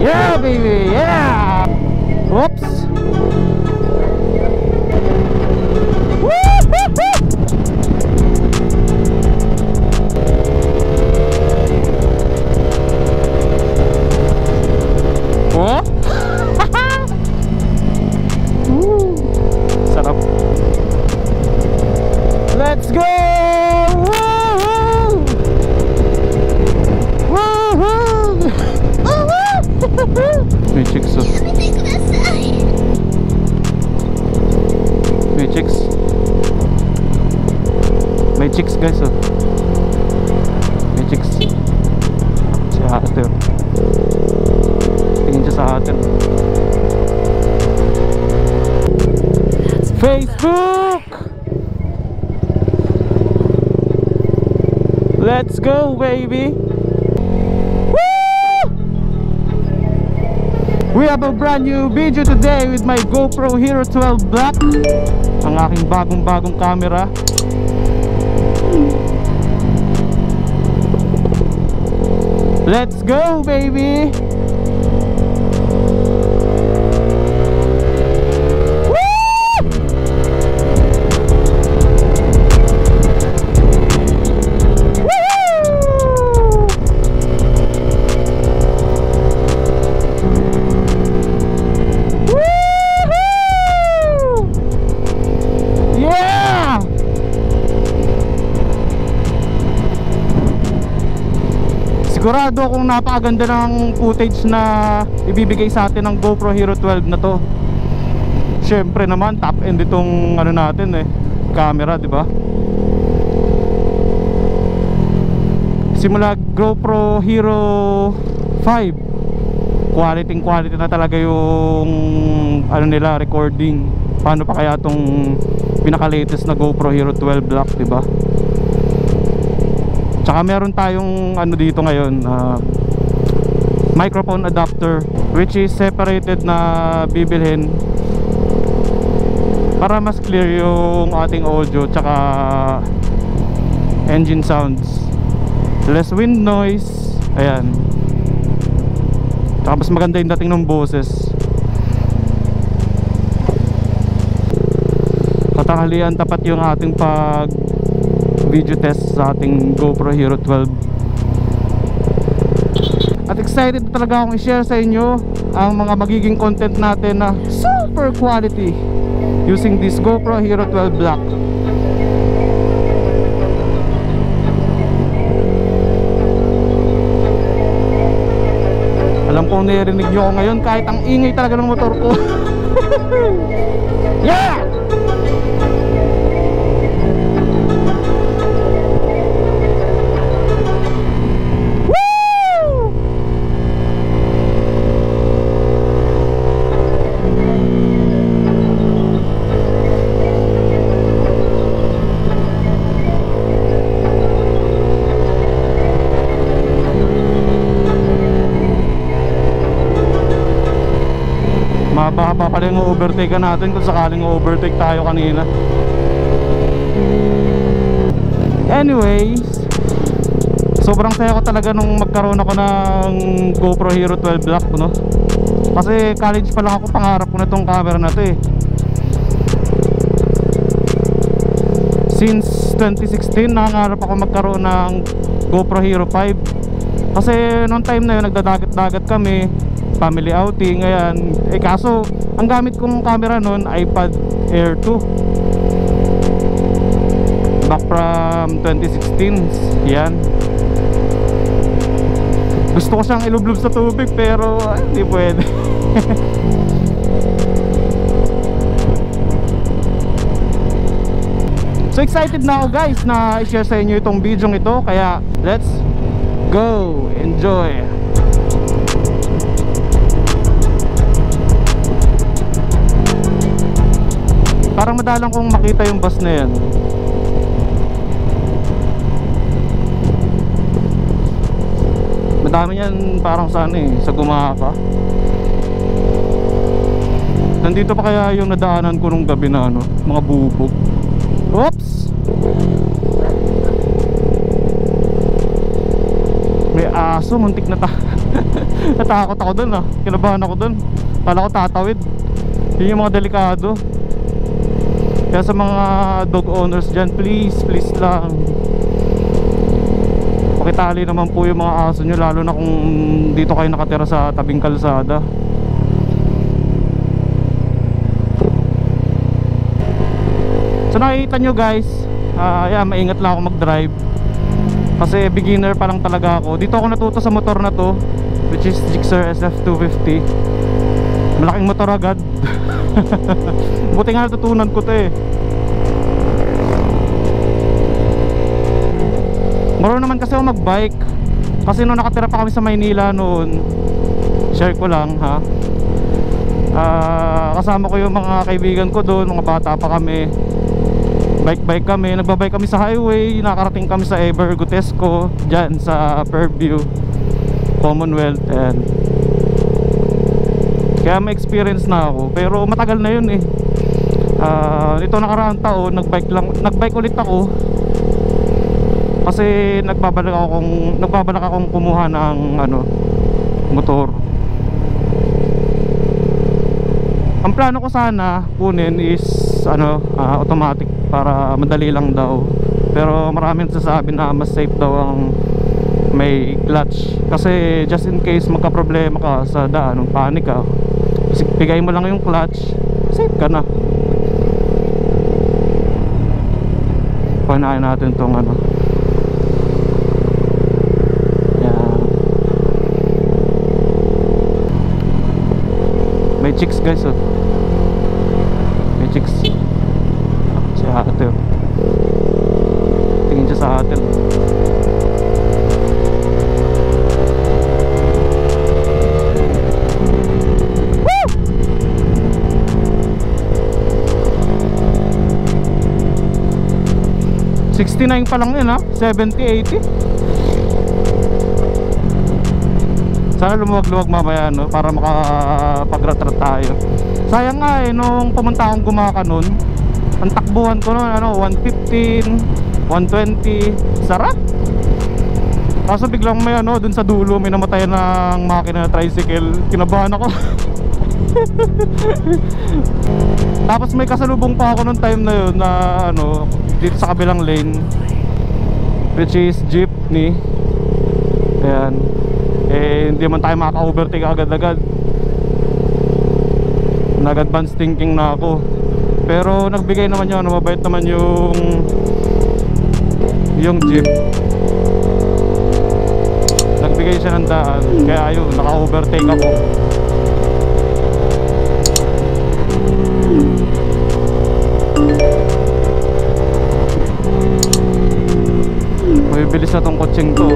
Yeah, baby, yeah. Whoops. Oh. Sarap. Let's go. May chicks oh. May chicks. May chicks guys oh. May chicks. Si ate oh. Tingin siya sa ate. Facebook. Let's go baby. We have a brand new video today with my GoPro Hero 12 Black. Ang aking bagong camera. Let's go baby. Sigurado akong napakaganda ng footage na ibibigay sa atin ng GoPro Hero 12 na to. Syempre naman top end itong ano natin camera, di ba? Simula GoPro Hero 5, quality na talaga yung ano nila, recording. Paano pa kaya tong pinaka latest na GoPro Hero 12 Black, di ba? Tsaka meron tayong ano dito ngayon, microphone adapter, which is separated na bibilhin para mas clear yung ating audio tsaka engine sounds, less wind noise. Ayan, tsaka mas maganda yung dating ng boses. Katanghalian tapat yung ating pag video test sa ating GoPro Hero 12. At excited talaga akong i-share sa inyo ang mga magiging content natin na super quality using this GoPro Hero 12 Black. Alam kong narinig nyo ako ngayon kahit ang ingay talaga ng motor ko. Yeah! Baka pala yung overtake natin kung sakaling overtake tayo kanina. Anyways, sobrang saya ko talaga nung magkaroon ako ng GoPro Hero 12 Black, no? Kasi college pa lang ako, pangarap ko na tong camera na to Since 2016 nangarap ako magkaroon ng GoPro Hero 5. Kasi noong time na yun nagdadagat-dagat kami, family outing, ayan. Kaso ang gamit kong camera noon, iPad Air 2 back from 2016. Yan, gusto ko siyang ilublob sa tubig pero hindi pwede. So excited na ako guys na i-share sa inyo itong video ito. Kaya let's go, enjoy. Parang madalang kong makita yung bus na yan. Madami yan parang saan sa Gumaka. Nandito pa kaya yung nadaanan ko nung gabi na mga bubog. Oops! May aso, muntik na Natakot ako dun ah. Kinabahan ako dun. Kala ko tatawid. Yun yung mga delikado. Kaya sa mga dog owners dyan, please lang, pakitali naman po yung mga aso nyo, lalo na kung dito kayo nakatira sa tabing kalsada. So nakikita nyo guys, yeah, maingat lang ako mag-drive kasi beginner pa lang talaga ako. Dito ako natuto sa motor na to, which is Gixxer SF250. Malaking motor agad. Buti nga natutunan ko to eh. Marunong naman kasi ako mag-bike. Kasi nung nakatira pa kami sa Maynila noon, share ko lang ha, kasama ko yung mga kaibigan ko doon, mga bata pa kami. Bike kami, nagbabike kami sa highway. Nakarating kami sa Ever Gutesco, dyan sa Fairview, Commonwealth. And kaya may experience na ako, pero matagal na yun eh. Ito nakaraang taon nagbike ulit ako kasi nagbabalak akong kumuha ng motor. Ang plano ko sana kunin is automatic para madali lang daw, pero maraming nagsasabi na mas safe daw ang may clutch, kasi just in case magka-problema ka sa daan, panic ka, bigay mo lang yung clutch, safe ka na. Panahin natin tong yeah. May chicks guys oh. May chicks. Si ate oh. Tingin siya sa ate. 69 pa lang yun ha, 70, 80. Sana lumuwag-luwag mamaya no, para makapag-retrat tayo. Sayang nga eh, nung pumunta akong Gumaca nun, ang takbuhan ko nun 115, 120, sarap. Kaso biglang may dun sa dulo may namatayan ng makina na tricycle. Kinabahan ako. Tapos may kasalubong pa ako nung time na yun na dito sa kabilang lane, which is jeepney. Ayan. Eh hindi man tayo makaka-overtake agad-agad. Nag-advance thinking na ako. Pero nagbigay naman yun, mabait naman yung jeep. Nagbigay siya ng daan, kaya ayun, naka-overtake ako. Bibilis na tong kotseng to.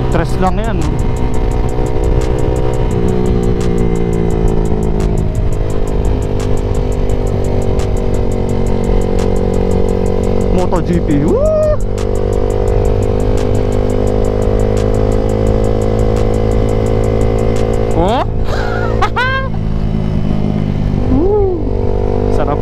Stress lang yan. MotoGP. Woo! Oh? Sarap.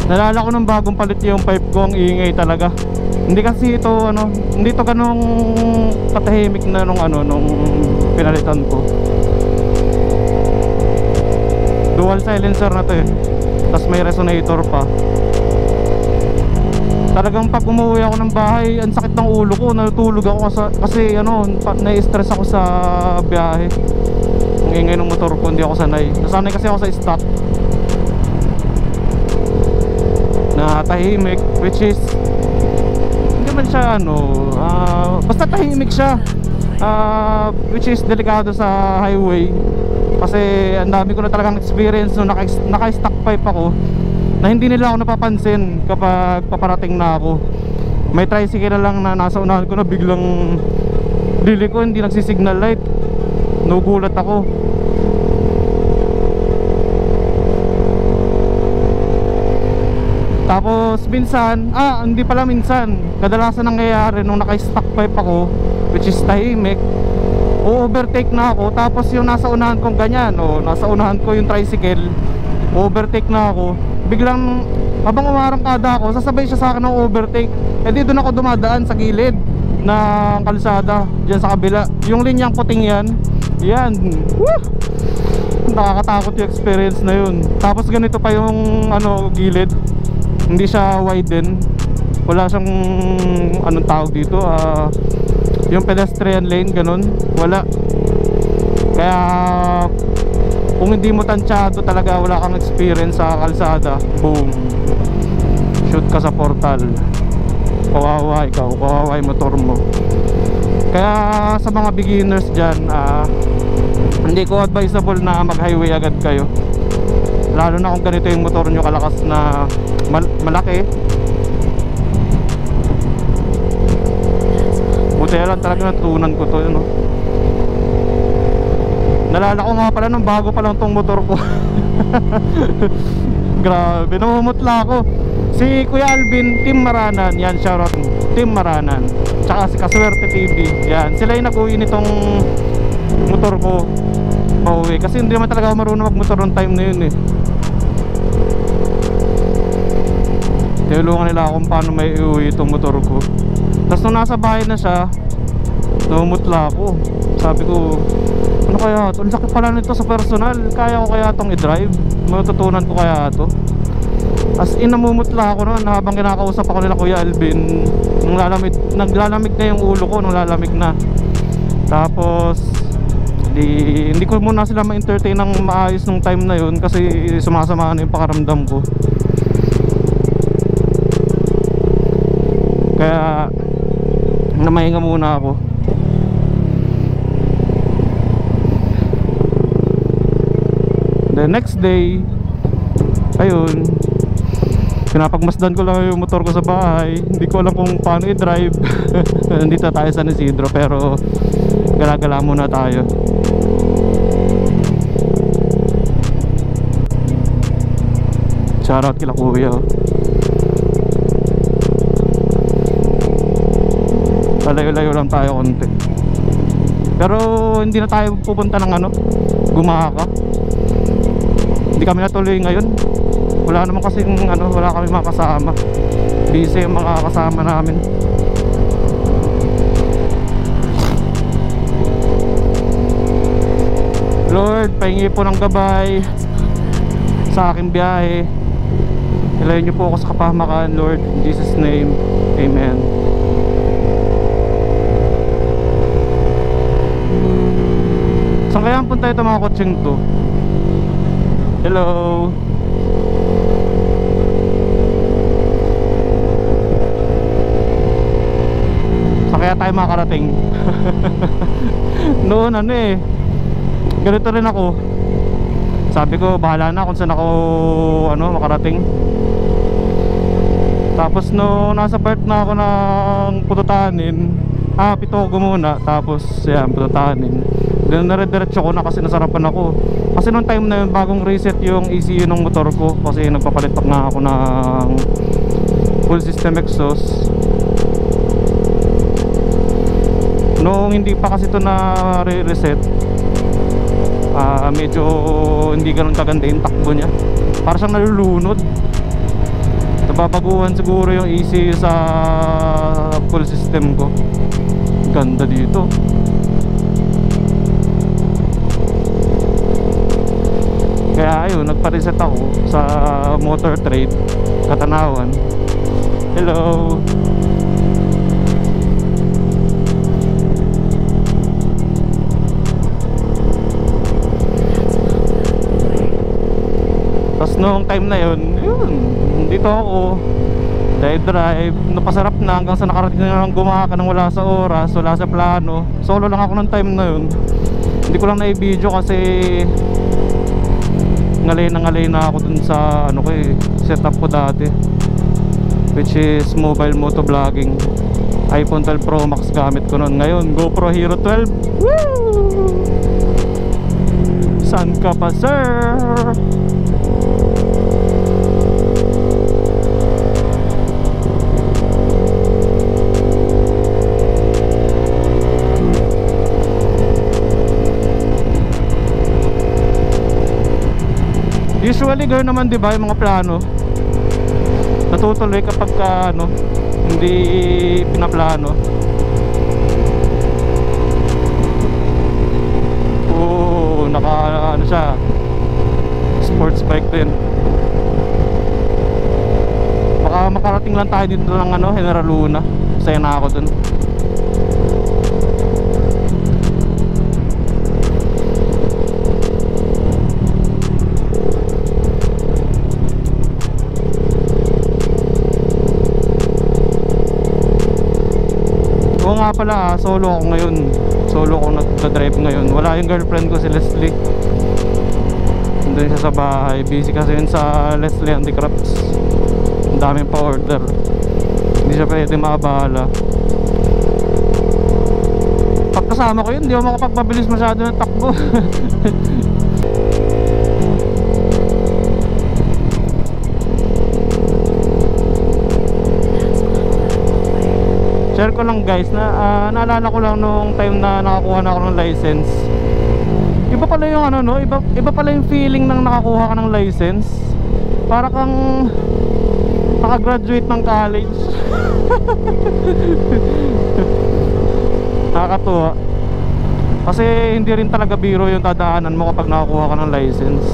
Nalala ko nung bagong palit yung pipe ko, ang ingay talaga. Hindi kasi ito hindi to ganong katahimik na nung pinalitan ko. Dual silencer na to eh. Tapos may resonator pa. Talagang pag umuwi ako ng bahay, ang sakit ng ulo ko, natutulog ako kasi nai-stress ako sa biyahe. Ang ingay ng motor ko, hindi ako sanay. Nasanay kasi ako sa stock na tahimik, which is hindi man siya basta tahimik siya, which is delikado sa highway. Kasi ang dami ko na talagang experience nung naka-stock pipe ako na hindi nila ako napapansin kapag paparating na ako. May tricycle na lang na nasa unahan ko na biglang dili ko hindi nagsisignal light. Nagugulat ako. Tapos minsan, hindi pala minsan, kadalasan nangyayari nung naka-stock pipe ako, which is tahimik, o-overtake na ako. Tapos yung nasa unahan kong ganyan, nasa unahan ko yung tricycle, overtake na ako. Biglang habang umarangkada ako, sasabay siya sa akin ng overtake. Di doon ako dumadaan sa gilid ng kalsada, dyan sa kabila. Yung linyang puting yan, woo! Nakakatakot yung experience na yun. Tapos ganito pa yung gilid, hindi siya widen, wala siyang anong tawag dito, yung pedestrian lane, ganun, wala. Kaya kung hindi mo tansyado talaga, wala kang experience sa kalsada, boom, shoot ka sa portal. Kawawa ikaw, kawawa yung motor mo. Kaya sa mga beginners dyan, hindi ko advisable na mag highway agad kayo, lalo na kung ganito yung motor nyo kalakas na malaki. Buti lang talaga natutunan ko to, nalala ko nga pala nung bago pa lang tong motor ko. Grabe, namumutla ako. Si Kuya Alvin, Team Maranan, yan, shoutout Team Maranan, tsaka si Kaswerte TV, yan, sila yung nag-uwi nitong motor ko pauwi, kasi hindi naman talaga ako marunong magmotor ng time na yun Tinulungan nila ako kung paano may iuwi itong motor ko. Tapos nung nasa bahay na siya, namumutla ako. Sabi ko, ano kaya ito? Ang sakit pala nito sa personal. Kaya ko kaya itong i-drive? Matutunan ko kaya ito? As in, namumutla ako noon habang kinakausap ako nila Kuya Alvin. Naglalamig na yung ulo ko, nung lalamig na. Tapos hindi ko muna sila ma-entertain ng maayos nung time na yun, kasi sumasama na yung pakaramdam ko. Kaya namahinga muna ako. The next day, ayun, pinapagmasdan ko lang yung motor ko sa bahay. Hindi ko alam kung paano i-drive. Nandito tayo sa San Isidro, pero gala-gala muna tayo. Shoutout kila Kuya. Layo-layo lang tayo konti, pero hindi na tayo pupunta ng Gumaka. Hindi kami natuloy ngayon. Wala naman kasing wala kami mga kasama. Busy yung mga kasama namin. Lord, pahingi po ng gabay sa aking biyahe. Ilayo niyo po ako sa kapahamakan, Lord, in Jesus name, amen. Saan kaya ang punta ito mga kutsing to? Hello. Saan kaya tayo makarating? Noon ganito rin ako. Sabi ko bahala na kung saan ako makarating. Tapos nasa part na ako ng Pututahanin, Pitogo muna, tapos yan, Pututahanin. Ganun na rin diretso ko na kasi nasarapan ako. Kasi nung time na yun, bagong reset yung ECU ng motor ko, kasi nagpapalit pa nga ako ng full system exhaust. Nung hindi pa kasi ito na re-reset, medyo hindi ganun kaganda yung takbo niya. Para siyang nalulunod. Nababaguhan siguro yung ECU sa full system ko. Ganda dito. Kaya ayun, nagpa-reset ako sa Motor Trade Katanawan. Hello. Tapos noong time na yun, dito ako drive, napasarap na hanggang sa nakarating na lang Gumaka nang wala sa oras, wala sa plano. Solo lang ako ng time na yun. Hindi ko lang na-video kasi ngalay na ako dun sa setup ko dati, which is mobile motovlogging. iPhone 12 Pro Max gamit ko noon. Ngayon GoPro Hero 12. Woo! San ka pa, sir? Usually gano'n naman 'di ba yung mga plano. Natutuloy kapag ano, hindi pinaplano. Naka ano siya, sports bike din. Baka makarating lang tayo dito ng ano, General Luna. Masaya na ako dun. Oo nga pala, solo ako ngayon. Solo ako nagda-drive ngayon. Wala yung girlfriend ko si Leslie. Nandun siya sa bahay. Busy kasi yun sa Leslie Handicrafts. Ang daming pa-order. Hindi siya pwede maabala. Pagkasama ko yun, hindi ako makapagpabilis masyado ng takbo. Share ko lang guys na naalala ko lang nung time na nakakuha na ako ng license. Iba pala yung ano no, iba pala yung feeling nang nakakuha ka ng license. Para kang nakagraduate ng college. Nakakatuwa. Kasi hindi rin talaga biro yung dadaanan mo kapag nakakuha ka ng license.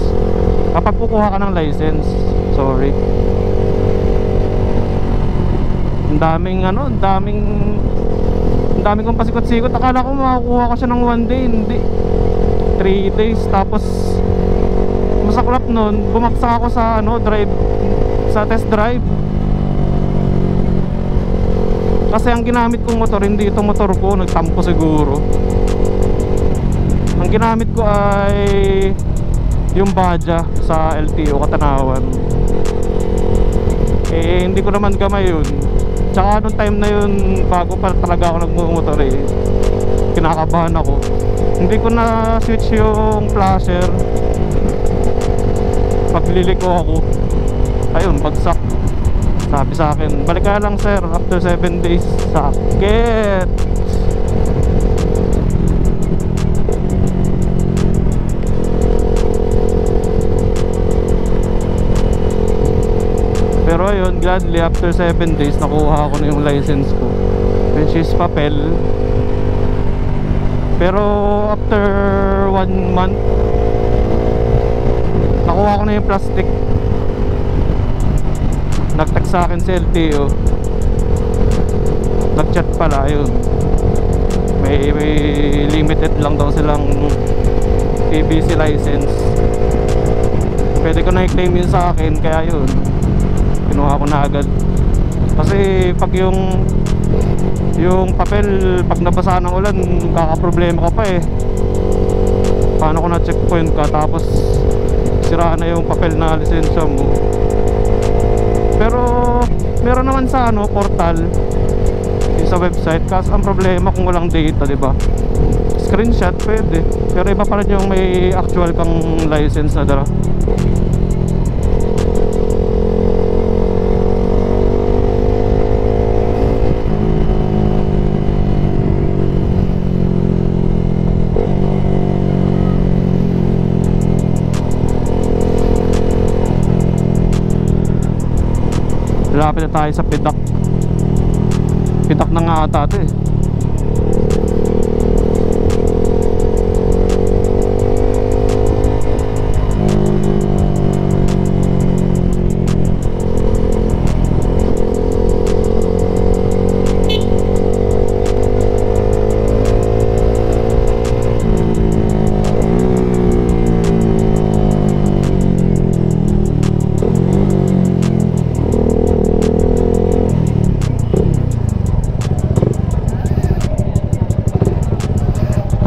Kapag kukuha ka ng license, sorry. Ang daming ano, ang daming kong pasikot-sikot. Akala ko makakuha ko siya ng 1 day, hindi 3 days. Tapos masaklap nun, bumaksak ako sa ano, sa test drive. Kasi ang ginamit kong motor, hindi ito motor ko, nagtampo siguro. Ang ginamit ko ay yung Baja sa LTO Katanawan. Eh hindi ko naman gamay yun. Tsaka nung time na yun, bago pa talaga ako nagmumotor eh, kinakabahan ako. Hindi ko na switch yung flasher. Pagliliko ako, ayun, bagsak. Sabi sa akin, balik ka lang sir after 7 days. Sakit. Pero ayun, gladly after 7 days nakuha ko na yung license ko, which is papel. Pero after 1 month nakuha ko na yung plastic. Nag-text sa akin si LTO, nag-chat pala, ayun, may limited lang daw silang PBC license. Pwede ko na i-claim yun sa akin, kaya yun, kinuha ko na agad. Kasi pag yung papel, pag nabasa ng ulan, kakaproblema ka pa eh. Paano ko na checkpoint ka tapos sira na yung papel na lisensya mo. Pero meron naman sa ano, portal, yung sa website. Kasi ang problema kung walang data, diba? Screenshot pwede, pero iba pa rin yung may actual kang license na dala. Lapit na tayo sa Pidak. Pidak na nga ata ito eh.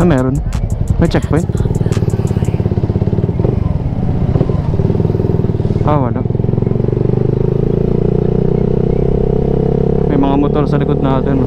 Meron. May checkpoint? Wala. May mga motor sa likod natin.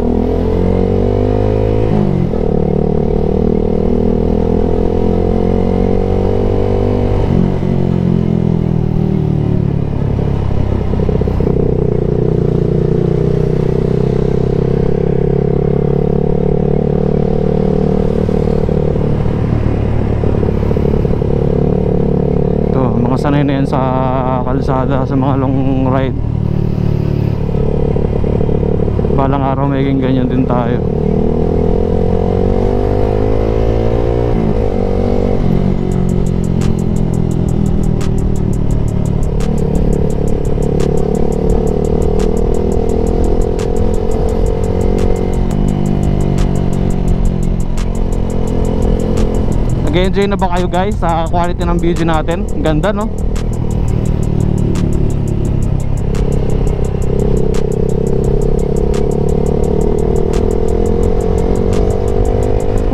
sanay na yan sa kalsada, sa mga long ride. Balang araw magiging ganyan din tayo. Nag-enjoy na ba kayo guys sa quality ng video natin? Ang ganda, no?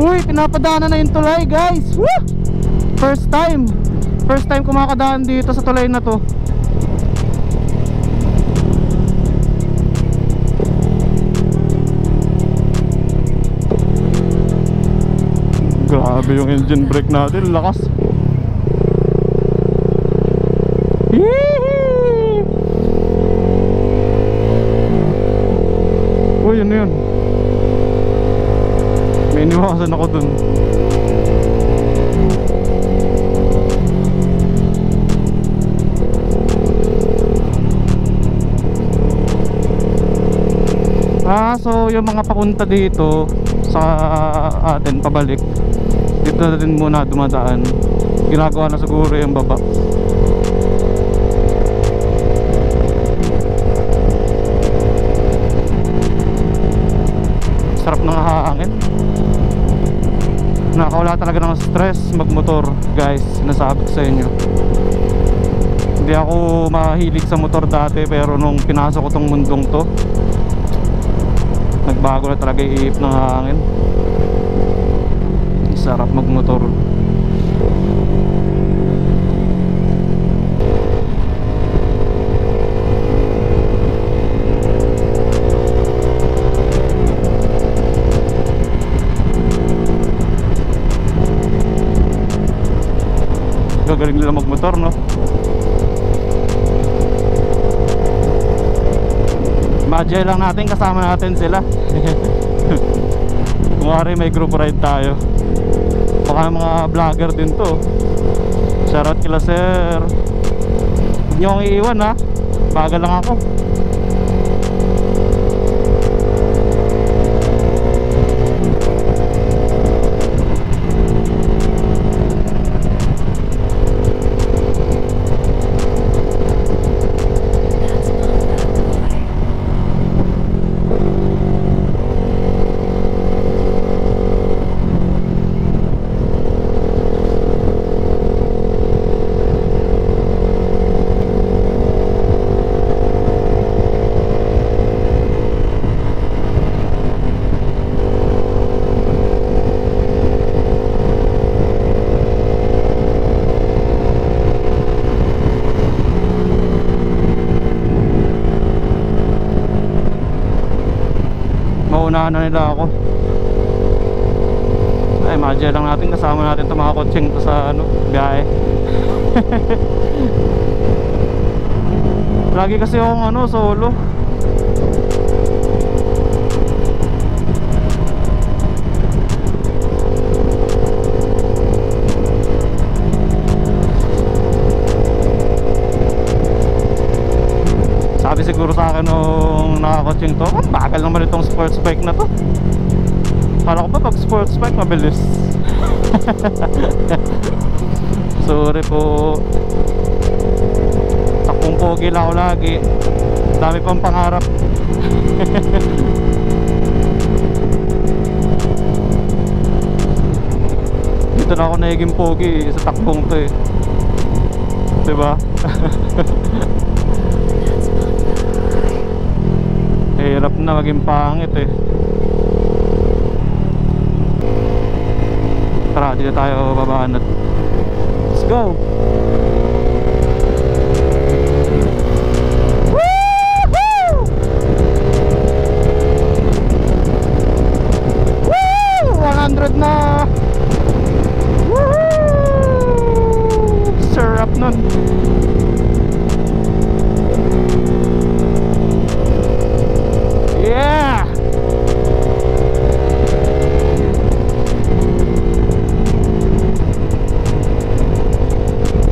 Uy, pinapadaanan na yung tulay guys. Woo! First time kumakadaan dito sa tulay na to. Grabe yung engine brake natin, lakas. Hihihi! Uy, ano yun? May iniwasan ako dun. So yung mga papunta dito sa atin pabalik, dito na din muna dumadaan. Ginagawa na siguro yung baba. Sarap ng hangin. Nakawala talaga ng stress magmotor guys, sinasabi ko sa inyo. Hindi ako mahilig sa motor dati, pero nung pinasok ko tong mundong to, nagbago na talaga yung iip ng hangin. Sarap magmotor. Gagaling nila magmotor, no? Imagine lang natin kasama natin sila. Kung wari may group ride tayo, baka mga vlogger din to. Shoutout kila sir. Huwag nyo akong iiwan ha, bagal lang ako. Maunahan na nila ako. Ay, imagine lang natin kasama natin itong mga kotseng to sa biyahe. Lagi kasi akong solo. Sabi siguro sa akin nung nakakotsing to, bagal naman itong sports bike na to. Kala ko pa pag sports bike mabilis. Sorry po. Takbong pogi lang ako lagi. Dami pang pangarap. Dito na ako naging pogi sa takbong to eh. Diba? Hirap na maging pangit eh. Tara, dito tayo babaan at let's go. Woohoo! Woo! 100 na. Woohoo! Sarap nun. Yeah!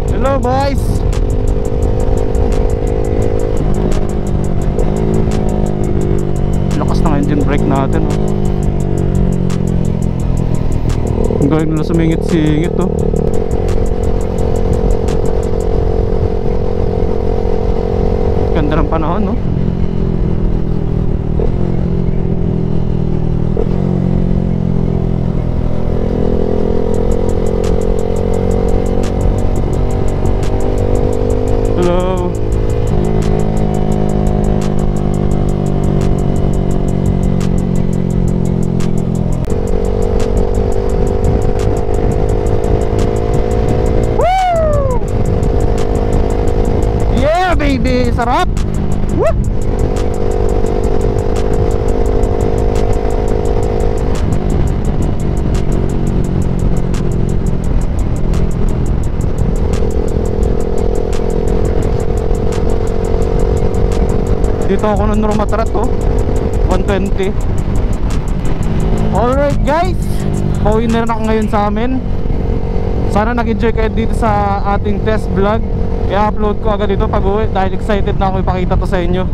Hello boys! galing nila sumingit-singit oh. Ganda ng panahon no. Hello. Baby, sarap. Woo! Dito ako ng Romatrat oh. 120. Alright guys, pauwi na rin ako ngayon sa amin. Sana nag-enjoy kayo dito sa ating test vlog. I-upload ko agad dito pag uwi dahil excited na ako ipakita to sa inyo.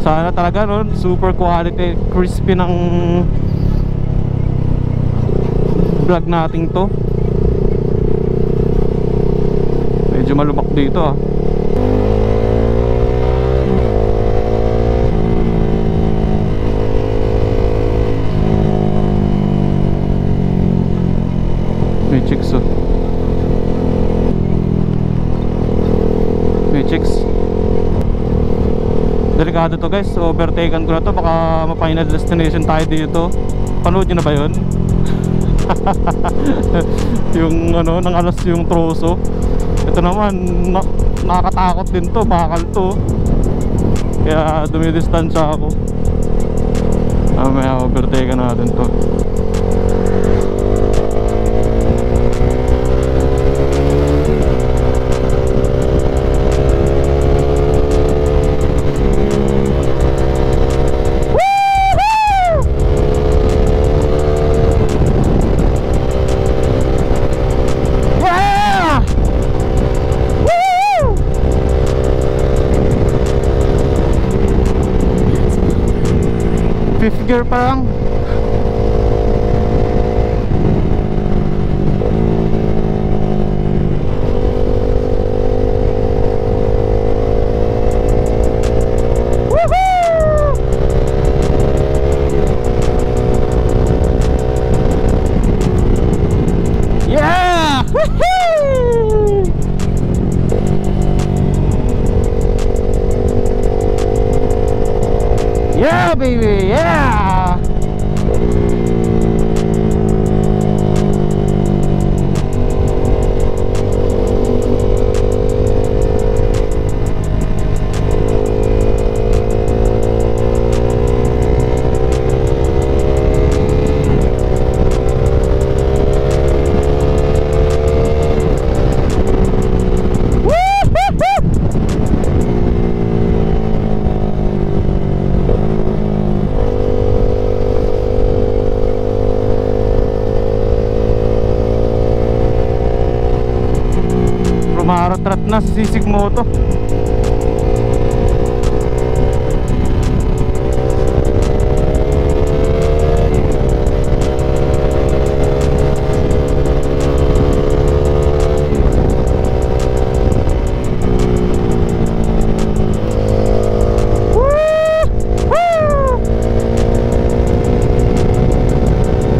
Sana talaga no, super quality, crispy ng vlog natin to. Medyo malubak dito ah. May chicks oh. May chicks. Delikado to guys, overtaken ko na to. Baka ma-final destination tayo dito. Panood nyo na ba yun? Yung ano, nang alas yung troso. Ito naman, nakakatakot din to, bakal to. Kaya dumidistansya ako. May overtaken natin to. Fifth gear pa lang. Yeah! Yeah, baby, yeah! Maratrat na si Sisig Moto.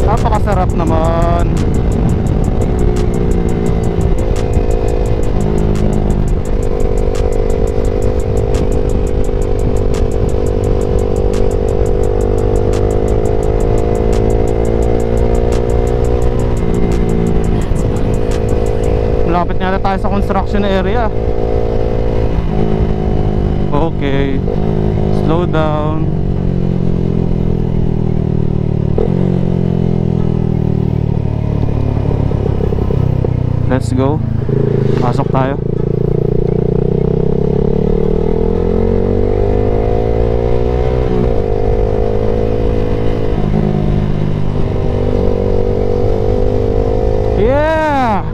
Napakasarap naman. Malapit na tayo sa construction area. Okay, slow down. Let's go. Pasok tayo. Yeah!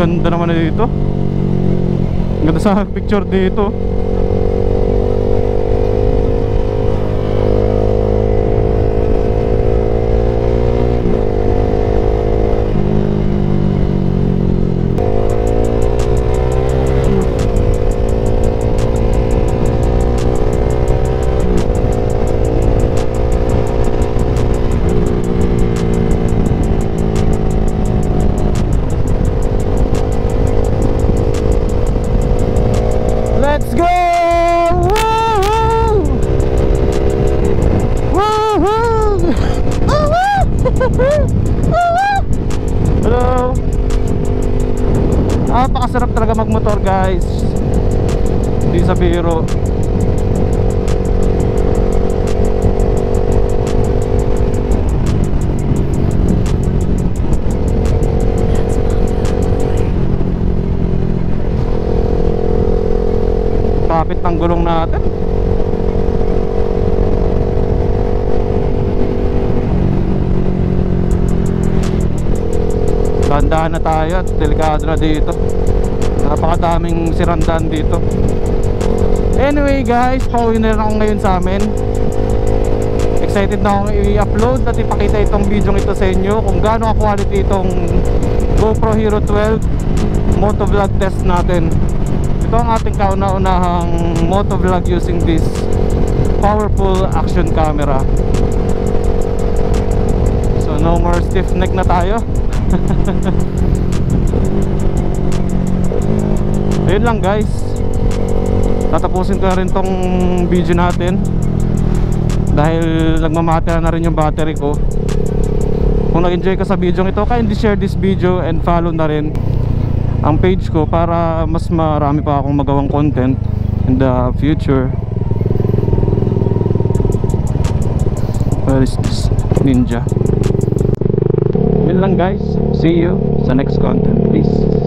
Ganda naman na dito. Ganda sa picture dito. guys, hindi sa biro. Kapit ng gulong natin. Dahan-dahan na tayo at delikado na dito. Napakadaming sirandan dito. Anyway guys, pauwi na rin ako ngayon sa amin. Excited na akong i-upload at ipakita itong video ito sa inyo kung gaano ka-quality itong GoPro Hero 12 motovlog test natin. Ito ang ating kauna-unahang motovlog using this powerful action camera. So no more stiff neck na tayo. Ayun lang guys, tatapusin ko na rin tong video natin dahil nagmamatera na rin yung battery ko. Kung nag-enjoy ka sa video ito, kindly share this video and follow na rin ang page ko para mas marami pa akong magawang content in the future. Where is this ninja? Yun lang guys, see you sa next content. Peace.